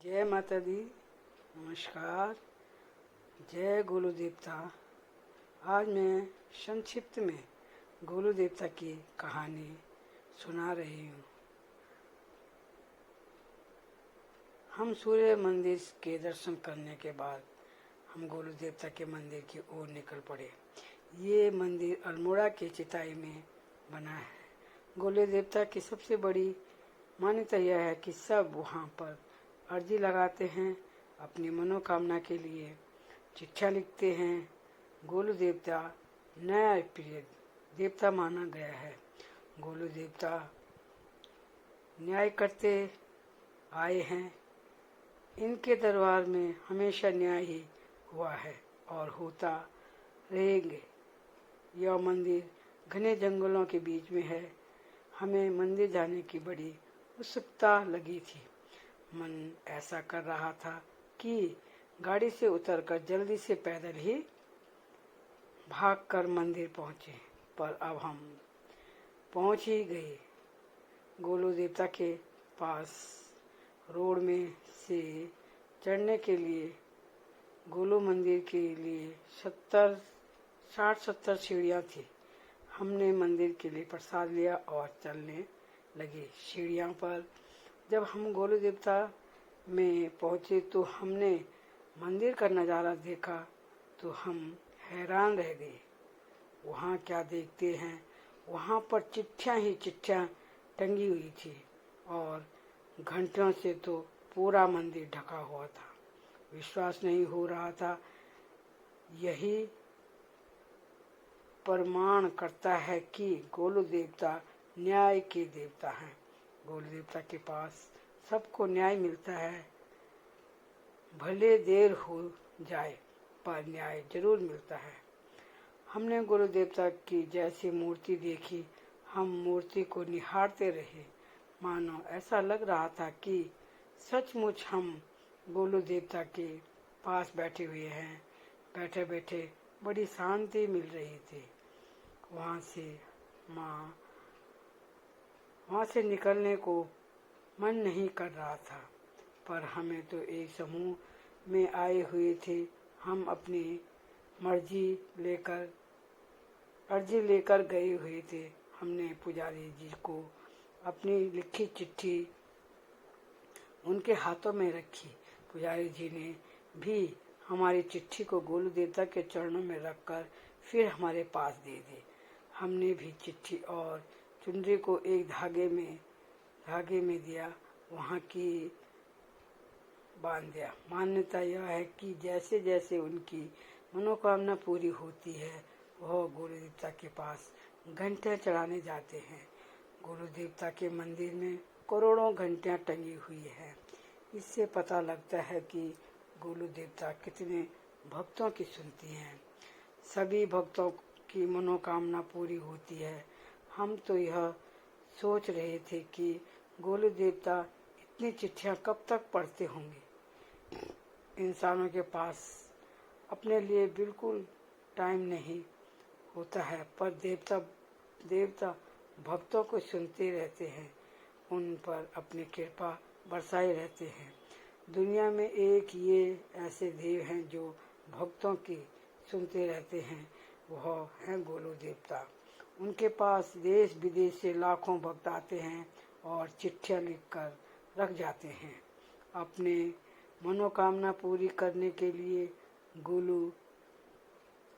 जय माता दी। नमस्कार। जय गोलू देवता। आज मैं संक्षिप्त में गोलू देवता की कहानी सुना रही हूँ। हम सूर्य मंदिर के दर्शन करने के बाद हम गोलू देवता के मंदिर की ओर निकल पड़े। ये मंदिर अल्मोड़ा के चिताई में बना है। गोलू देवता की सबसे बड़ी मान्यता यह है कि सब वहाँ पर अर्जी लगाते हैं, अपनी मनोकामना के लिए चिट्ठियाँ लिखते हैं। गोलू देवता न्याय प्रिय देवता माना गया है। गोलू देवता न्याय करते आए हैं। इनके दरबार में हमेशा न्याय ही हुआ है और होता रहेंगे। यह मंदिर घने जंगलों के बीच में है। हमें मंदिर जाने की बड़ी उत्सुकता लगी थी। मन ऐसा कर रहा था कि गाड़ी से उतरकर जल्दी से पैदल ही भागकर मंदिर पहुंचे, पर अब हम पहुंच ही गए। गोलू देवता के पास रोड में से चढ़ने के लिए गोलू मंदिर के लिए 60-70 सीढ़ियाँ थी। हमने मंदिर के लिए प्रसाद लिया और चलने लगे। सीढ़ियों पर जब हम गोलू देवता में पहुंचे तो हमने मंदिर का नज़ारा देखा तो हम हैरान रह गए। वहाँ क्या देखते हैं, वहाँ पर चिट्ठियाँ ही चिट्ठियाँ टंगी हुई थी और घंटियों से तो पूरा मंदिर ढका हुआ था। विश्वास नहीं हो रहा था। यही प्रमाण करता है कि गोलू देवता न्याय के देवता हैं। गोलू देवता के पास सबको न्याय मिलता है। भले देर हो जाए पर न्याय जरूर मिलता है। हमने गोलू देवता की जैसी मूर्ति देखी, हम मूर्ति को निहारते रहे। मानो ऐसा लग रहा था कि सचमुच हम गोलू देवता के पास बैठे हुए हैं। बैठे बैठे बड़ी शांति मिल रही थी। वहाँ से निकलने को मन नहीं कर रहा था, पर हमें तो एक समूह में आए हुए थे। हम अपनी अर्जी लेकर गए हुए थे। हमने पुजारी जी को अपनी लिखी चिट्ठी उनके हाथों में रखी। पुजारी जी ने भी हमारी चिट्ठी को गोलू देवता के चरणों में रखकर फिर हमारे पास दे दी। हमने भी चिट्ठी और चुनरी को एक धागे में दिया, वहाँ की बांध दिया। मान्यता यह है कि जैसे जैसे उनकी मनोकामना पूरी होती है, वह गोलू देवता के पास घंटियाँ चढ़ाने जाते हैं। गोलू देवता के मंदिर में करोड़ों घंटियाँ टंगी हुई है। इससे पता लगता है कि गोलू देवता कितने भक्तों की सुनती हैं। सभी भक्तों की मनोकामना पूरी होती है। हम तो यह सोच रहे थे कि गोलू देवता इतनी चिट्ठियाँ कब तक पढ़ते होंगे। इंसानों के पास अपने लिए बिल्कुल टाइम नहीं होता है, पर देवता भक्तों को सुनते रहते हैं, उन पर अपनी कृपा बरसाए रहते हैं। दुनिया में एक ये ऐसे देव हैं जो भक्तों की सुनते रहते हैं, वह हैं गोलू देवता। उनके पास देश विदेश से लाखों भक्त आते हैं और चिट्ठियाँ लिखकर रख जाते हैं। अपने मनोकामना पूरी करने के लिए गोलू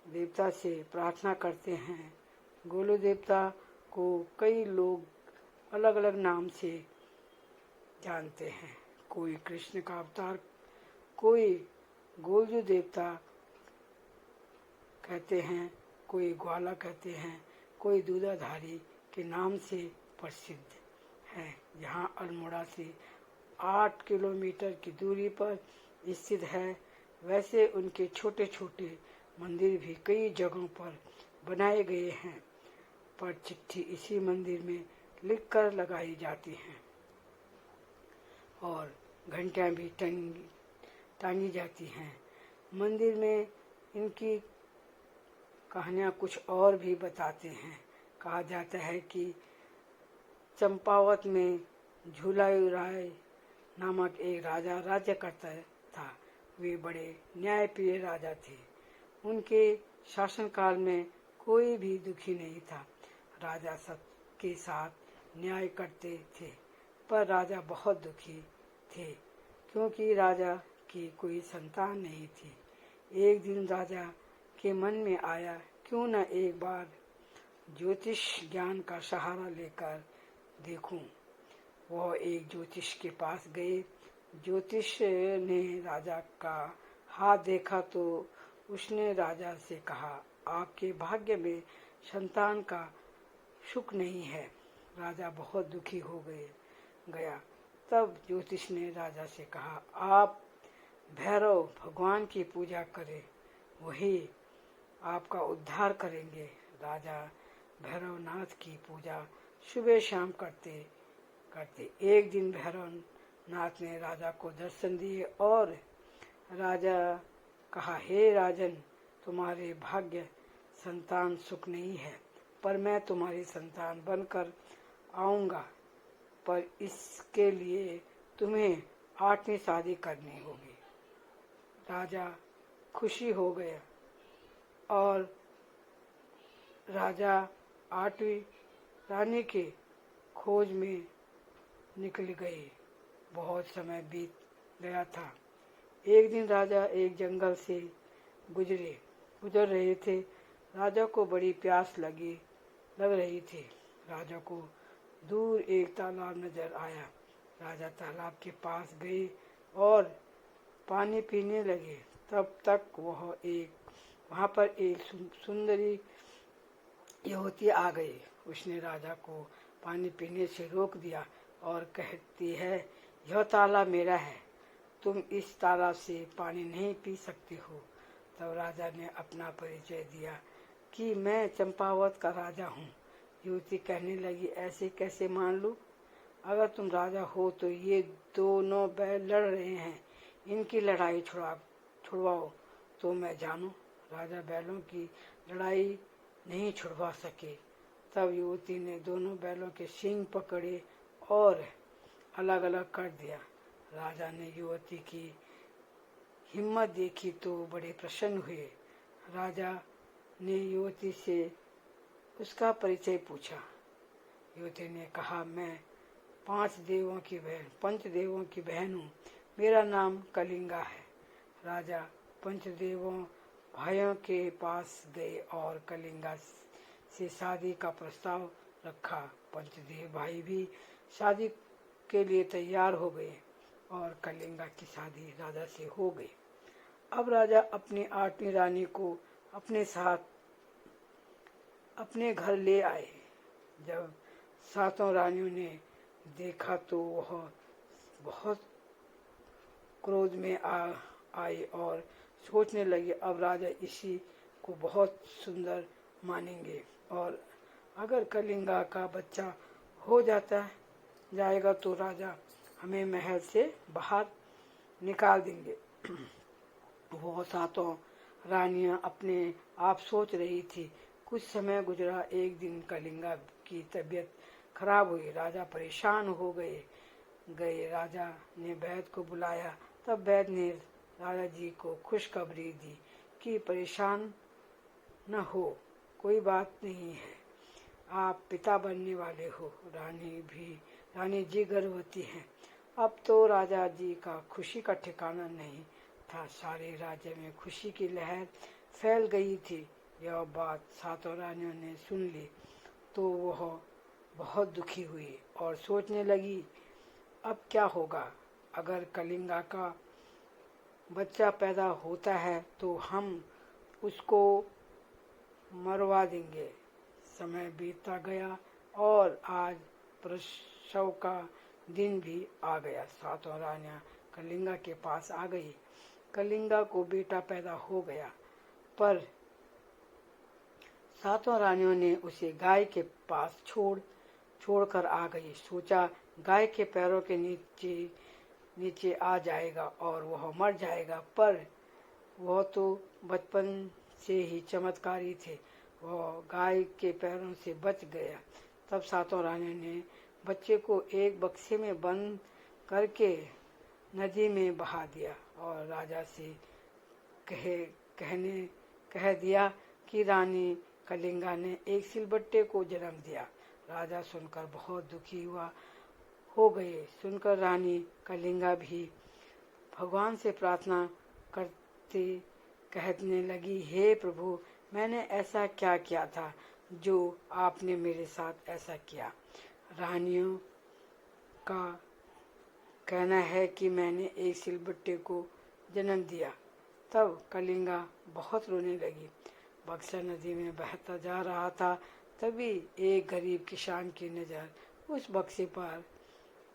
देवता से प्रार्थना करते हैं। गोलू देवता को कई लोग अलग अलग नाम से जानते हैं। कोई कृष्ण का अवतार, कोई गोलू देवता कहते हैं, कोई ग्वाला कहते हैं, कोई दूधाधारी के नाम से प्रसिद्ध है। यहाँ अल्मोड़ा से 8 किलोमीटर की दूरी पर स्थित है। वैसे उनके छोटे छोटे मंदिर भी कई जगहों पर बनाए गए हैं, पर चिट्ठी इसी मंदिर में लिखकर लगाई जाती हैं और घंटियाँ भी टांगी जाती हैं। मंदिर में इनकी कहानियाँ कुछ और भी बताते हैं। कहा जाता है कि चंपावत में झूला राय नामक एक राजा राज्य करता था। वे बड़े न्यायप्रिय राजा थे। उनके शासनकाल में कोई भी दुखी नहीं था। राजा सबके साथ न्याय करते थे, पर राजा बहुत दुखी थे क्योंकि राजा की कोई संतान नहीं थी। एक दिन राजा के मन में आया, क्यों न एक बार ज्योतिष ज्ञान का सहारा लेकर देखूं। वह एक ज्योतिष के पास गए। ज्योतिष ने राजा का हाथ देखा तो उसने राजा से कहा, आपके भाग्य में संतान का सुख नहीं है। राजा बहुत दुखी हो गया। तब ज्योतिष ने राजा से कहा, आप भैरव भगवान की पूजा करें, वही आपका उद्धार करेंगे। राजा भैरवनाथ की पूजा सुबह शाम करते एक दिन भैरवनाथ ने राजा को दर्शन दिए और राजा कहा, हे राजन, तुम्हारे भाग्य संतान सुख नहीं है, पर मैं तुम्हारी संतान बनकर आऊंगा, पर इसके लिए तुम्हें 8वीं शादी करनी होगी। राजा खुशी हो गया और राजा 8वीं रानी के खोज में निकल गए। बहुत समय बीत गया था। एक दिन राजा एक जंगल से गुजर रहे थे। राजा को बड़ी प्यास लग रही थी। राजा को दूर एक तालाब नजर आया। राजा तालाब के पास गए और पानी पीने लगे। तब तक वहाँ पर एक सुंदरी युवती आ गई। उसने राजा को पानी पीने से रोक दिया और कहती है, यह तालाब मेरा है, तुम इस तालाब से पानी नहीं पी सकते हो। तब राजा ने अपना परिचय दिया कि मैं चंपावत का राजा हूँ। युवती कहने लगी, ऐसे कैसे मान लूं? अगर तुम राजा हो तो ये दोनों बैल लड़ रहे हैं, इनकी लड़ाई छुड़वाओ तो मैं जानूं। राजा बैलों की लड़ाई नहीं छुड़वा सके। तब युवती ने दोनों बैलों के सींग पकड़े और अलग अलग कर दिया। राजा ने युवती की हिम्मत देखी तो बड़े प्रसन्न हुए। राजा ने युवती से उसका परिचय पूछा। युवती ने कहा, मैं 5 देवों की बहन हूँ। मेरा नाम कलिंगा है। राजा पंचदेवों भाइयों के पास गए और कलिंगा से शादी का प्रस्ताव रखा। पंचदेव भाई भी शादी के लिए तैयार हो गए और कलिंगा की शादी राजा से हो गई। अब राजा अपनी 8वीं रानी को अपने साथ अपने घर ले आए। जब 7 रानियों ने देखा तो वह बहुत क्रोध में आई और सोचने लगी, अब राजा इसी को बहुत सुंदर मानेंगे और अगर कलिंगा का बच्चा हो जाएगा तो राजा हमें महल से बाहर निकाल देंगे। वो 7 रानियां अपने आप सोच रही थी। कुछ समय गुजरा। एक दिन कलिंगा की तबीयत खराब हुई। राजा परेशान हो गए। राजा ने वैद्य को बुलाया। तब वैद्य ने राजा जी को खुशखबरी दी कि परेशान न हो, कोई बात नहीं है, आप पिता बनने वाले हो। रानी जी गर्भवती हैं। अब तो राजा जी का खुशी का ठिकाना नहीं था। सारे राज्य में खुशी की लहर फैल गई थी। यह बात 7 रानियों ने सुन ली तो वह बहुत दुखी हुई और सोचने लगी, अब क्या होगा? अगर कलिंगा का बच्चा पैदा होता है तो हम उसको मरवा देंगे। समय बीतता गया और आज प्रसव का दिन भी आ गया। 7 रानियां कलिंगा के पास आ गई। कलिंगा को बेटा पैदा हो गया, पर 7 रानियों ने उसे गाय के पास छोड़कर आ गई। सोचा गाय के पैरों के नीचे आ जाएगा और वह मर जाएगा, पर वह तो बचपन से ही चमत्कारी थे। वह गाय के पैरों से बच गया। तब 7 रानियों ने बच्चे को एक बक्से में बंद करके नदी में बहा दिया और राजा से कह दिया कि रानी कलिंगा ने एक सिलबट्टे को जन्म दिया। राजा सुनकर बहुत दुखी हो गए। सुनकर रानी कलिंगा भी भगवान से प्रार्थना करते कहने लगी, हे प्रभु, मैंने ऐसा क्या किया था जो आपने मेरे साथ ऐसा किया। रानियों का कहना है कि मैंने एक सिलबट्टे को जन्म दिया। तब कलिंगा बहुत रोने लगी। बक्सा नदी में बहता जा रहा था। तभी एक गरीब किसान की नज़र उस बक्से पर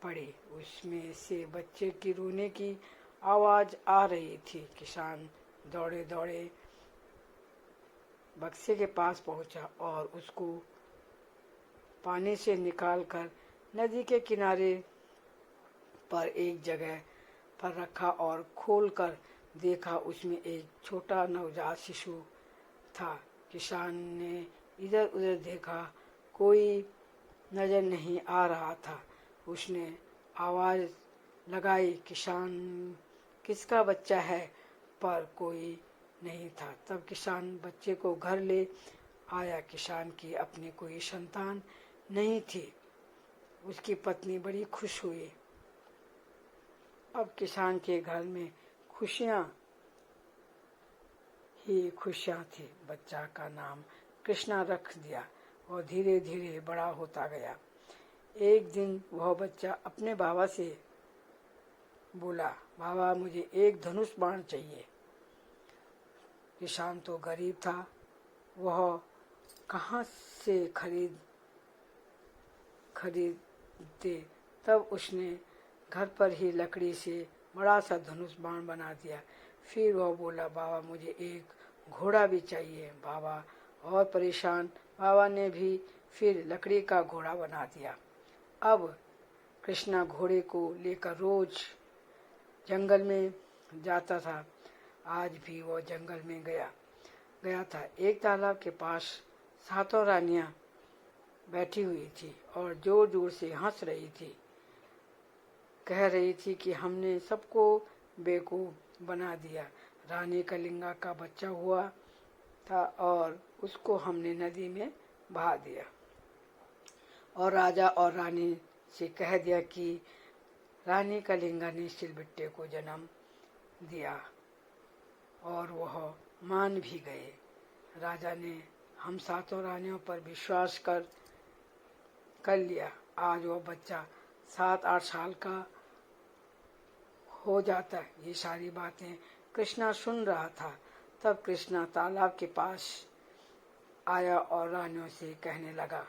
पड़ी। उसमें से बच्चे की रोने की आवाज़ आ रही थी। किसान दौड़े दौड़े बक्से के पास पहुंचा और उसको पानी से निकालकर नदी के किनारे पर एक जगह पर रखा और खोलकर देखा, उसमें एक छोटा नवजात शिशु था। किसान ने इधर उधर देखा, कोई नजर नहीं आ रहा था। उसने आवाज़ लगाई, किसान किसका बच्चा है, पर कोई नहीं था। तब किसान बच्चे को घर ले आया। किसान की अपनी कोई संतान नहीं थी। उसकी पत्नी बड़ी खुश हुई। अब किसान के घर में खुशियाँ ही खुशियाँ थी। बच्चा का नाम कृष्णा रख दिया और धीरे धीरे बड़ा होता गया। एक दिन वह बच्चा अपने बाबा से बोला, बाबा, मुझे एक धनुष बाण चाहिए। किसान तो गरीब था, वह कहाँ से खरीदते। तब उसने घर पर ही लकड़ी से बड़ा सा धनुष बाण बना दिया। फिर वह बोला, बाबा, मुझे एक घोड़ा भी चाहिए। बाबा और परेशान। बाबा ने भी फिर लकड़ी का घोड़ा बना दिया। अब कृष्णा घोड़े को लेकर रोज जंगल में जाता था। आज भी वह जंगल में गया था। एक तालाब के पास 7 रानियां बैठी हुई थी और जोर जोर से हंस रही थी। कह रही थी कि हमने सबको बेवकूफ बना दिया। रानी कलिंगा का बच्चा हुआ था और उसको हमने नदी में बहा दिया और राजा और रानी से कह दिया कि रानी कलिंगा ने सिलबट्टे को जन्म दिया और वह मान भी गए। राजा ने हम 7 रानियों पर विश्वास कर लिया। आज वह बच्चा 7-8 साल का हो जाता। ये सारी बातें कृष्णा सुन रहा था। तब कृष्णा तालाब के पास आया और रानियों से कहने लगा,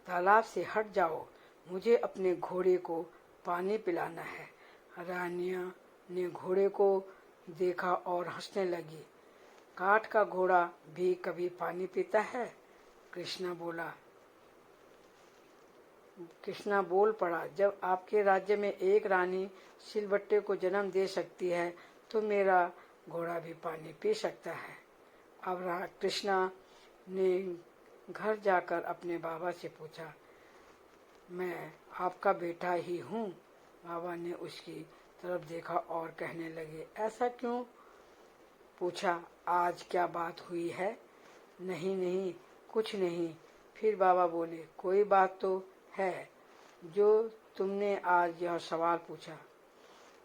तालाब से हट जाओ, मुझे अपने घोड़े को पानी पिलाना है। रानियां ने घोड़े को देखा और हंसने लगी। काठ का घोड़ा भी कभी पानी पीता है? कृष्णा बोल पड़ा, जब आपके राज्य में एक रानी सिलबट्टे को जन्म दे सकती है तो मेरा घोड़ा भी पानी पी सकता है। अब कृष्णा ने घर जाकर अपने बाबा से पूछा, मैं आपका बेटा ही हूँ। बाबा ने उसकी तरफ देखा और कहने लगे, ऐसा क्यों पूछा? आज क्या बात हुई है? नहीं नहीं, कुछ नहीं। फिर बाबा बोले, कोई बात तो है जो तुमने आज यह सवाल पूछा।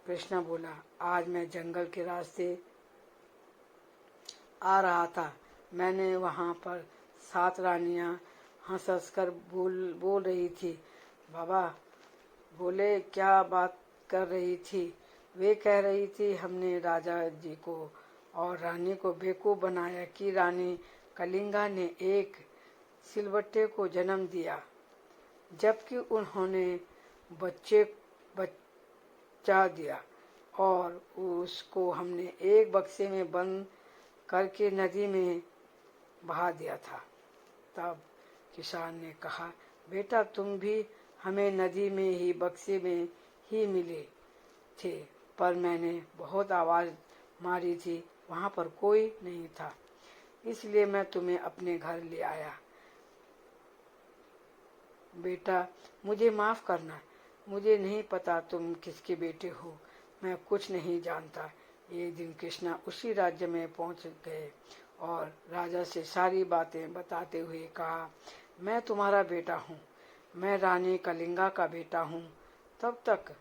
कृष्णा बोला, आज मैं जंगल के रास्ते आ रहा था। मैंने वहाँ पर 7 रानियां हंस कर बोल रही थी। बाबा बोले, क्या बात कर रही थी? वे कह रही थी, हमने राजा जी को और रानी को बेवकूफ बनाया कि रानी कलिंगा ने एक सिलबट्टे को जन्म दिया, जबकि उन्होंने बच्चा दिया और उसको हमने एक बक्से में बंद करके नदी में बहा दिया था। तब किसान ने कहा, बेटा, तुम भी हमें नदी में ही बक्से में ही मिले थे, पर मैंने बहुत आवाज़ मारी थी, वहाँ पर कोई नहीं था, इसलिए मैं तुम्हें अपने घर ले आया। बेटा, मुझे माफ़ करना, मुझे नहीं पता तुम किसके बेटे हो, मैं कुछ नहीं जानता। एक दिन कृष्णा उसी राज्य में पहुंच गए और राजा से सारी बातें बताते हुए कहा, मैं तुम्हारा बेटा हूँ, मैं रानी कलिंगा का बेटा हूँ। तब तक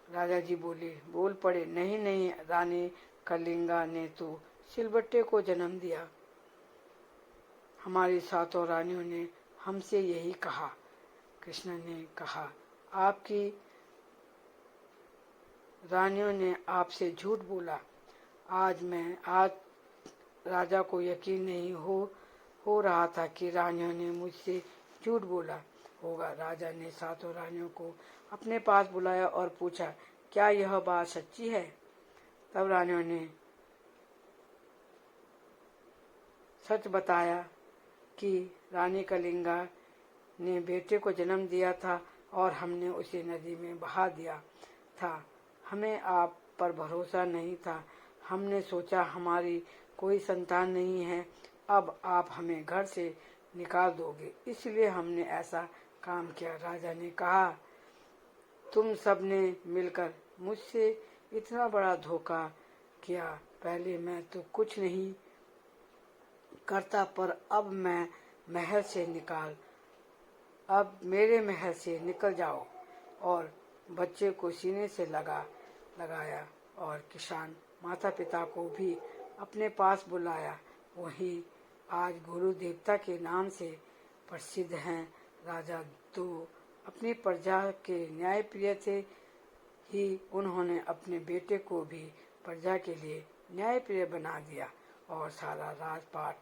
राजा जी बोल पड़े, नहीं नहीं, रानी कलिंगा ने तो सिलबट्टे को जन्म दिया। हमारी सातों रानियों ने हमसे यही कहा। कृष्ण ने कहा, आपकी रानियों ने आपसे झूठ बोला। आज राजा को यकीन नहीं हो रहा था कि रानियों ने मुझसे झूठ बोला होगा। राजा ने सातों रानियों को अपने पास बुलाया और पूछा, क्या यह बात सच्ची है? तब रानियों ने सच बताया कि रानी कलिंगा ने बेटे को जन्म दिया था और हमने उसे नदी में बहा दिया था। हमें आप पर भरोसा नहीं था। हमने सोचा हमारी कोई संतान नहीं है, अब आप हमें घर से निकाल दोगे, इसलिए हमने ऐसा काम किया। राजा ने कहा, तुम सब ने मिलकर मुझसे इतना बड़ा धोखा किया। पहले मैं तो कुछ नहीं करता, पर अब मेरे महल से निकल जाओ। और बच्चे को सीने से लगाया और किसान माता पिता को भी अपने पास बुलाया। वही आज गुरु देवता के नाम से प्रसिद्ध हैं। राजा तो अपनी प्रजा के न्यायप्रिय थे ही उन्होंने अपने बेटे को भी प्रजा के लिए न्यायप्रिय बना दिया और सारा राजपाट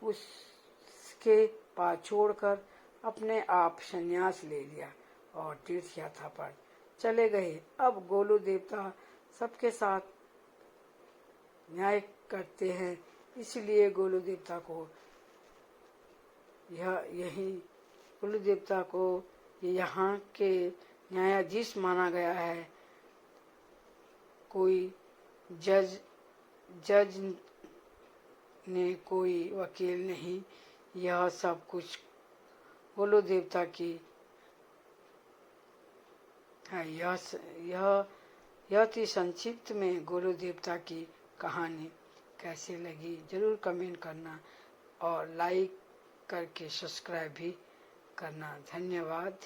उसके पास छोड़कर अपने आप संन्यास ले लिया और तीर्थ यात्रा पर चले गए। अब गोलू देवता सबके साथ न्याय करते हैं, इसलिए गोलू देवता को यहाँ के न्यायाधीश माना गया है। कोई जज ने, कोई वकील नहीं। यह सब कुछ गोलू देवता की है। यह थी संक्षिप्त में गोलू देवता की कहानी। कैसे लगी जरूर कमेंट करना और लाइक करके सब्सक्राइब भी करना। धन्यवाद।